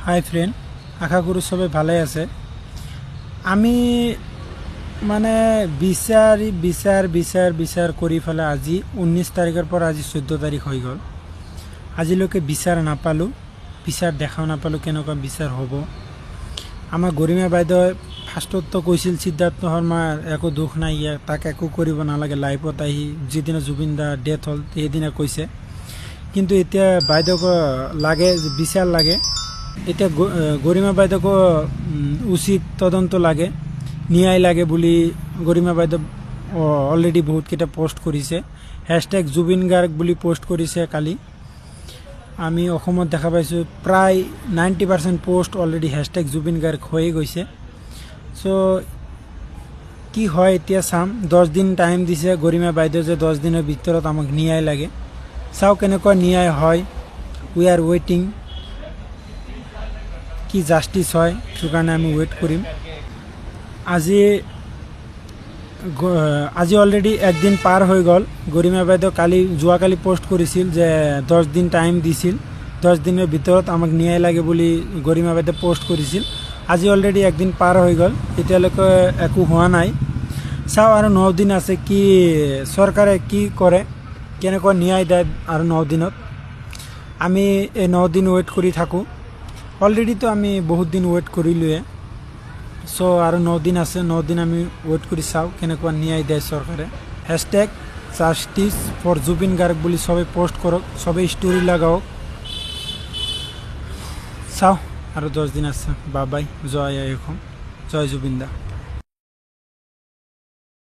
হাই friend, আশা কৰি সবাই ভালোই আছে। আমি মানে বিচাৰ বিচাৰ বিচাৰ বিচাৰ কৰি ফেলে আজি 19 তাৰিখৰ পৰা আজি 14 তাৰিখ হৈ গ'ল। আজিলৈকে বিচাৰ নাপালোঁ, বিচাৰ দেখাও নাপালোঁ কেনেকুৱা বিচাৰ হ'ব। আমাৰ গৰিমা বাইদেৱে ফাৰ্ষ্টততো কৈছিল সিদ্ধাৰ্থ শৰ্মাৰ একো দুখ নাই, তাক একো কৰিব নালাগে, লাইফত আহি যিদিনা জুবিন দাৰ ডেথ হ'ল সেইদিনা কৈছে। কিন্তু এতিয়া বাইদেউক লাগে বিচাৰ লাগে, এতিয়া গৰিমা বাইদেউক উচিত তদন্ত লাগে, ন্যায় লাগে বুলি গৰিমা বাইদেউ অলৰেডি বহুতকেইটা পোষ্ট কৰিছে। হেছটেগ জুবিন গাৰ্গ বুলি পোষ্ট কৰিছে কালি। আমি অসমত দেখা পাইছোঁ প্ৰায় 90% post already hashtag Zubeen Garg হৈয়ে গৈছে। চ' কি হয় এতিয়া চাম। 10 দিন টাইম দিছে গৰিমা বাইদেউ, যে 10 দিনৰ ভিতৰত আমাক ন্যায় লাগে। চাওঁ কেনেকুৱা ন্যায় হয়। উই আৰ ৱেইটিং, কি জাষ্টিছ হয়, সেইটো কাৰণে আমি ৱেইট কৰিম। আজি অলৰেডি একদিন পাৰ হৈ গ'ল। গৰিমা বাইদেউ যোৱাকালি পোষ্ট কৰিছিল যে 10 দিন টাইম দিছিল, 10 দিনৰ ভিতৰত আমাক ন্যায় লাগে বুলি গৰিমা বাইদেউ পোষ্ট কৰিছিল। আজি অলৰেডি একদিন পাৰ হৈ গ'ল, এতিয়ালৈকে একো হোৱা নাই। চাওঁ আৰু 9 দিন আছে, কি চৰকাৰে কি কৰে, কেনেকুৱা ন্যায় দিয়ে। আৰু 9 দিনত আমি এই 9 দিন ৱেইট কৰি থাকোঁ। অলৰেডিতো আমি বহুত দিন ৱেইট কৰিলোঁৱে। চ' আৰু 9 দিন আছে, 9 দিন আমি ৱেইট কৰি চাওঁ কেনেকুৱা ন্যায় দিয়ে চৰকাৰে। Hashtag justice for Zubeen Garg বুলি সবেই পোষ্ট কৰক, সবেই ষ্টৰি লগাওক। চাওঁ আৰু 10 দিন আছে। বাই বাই, জয় আই অসম, জয় জুবিন দা।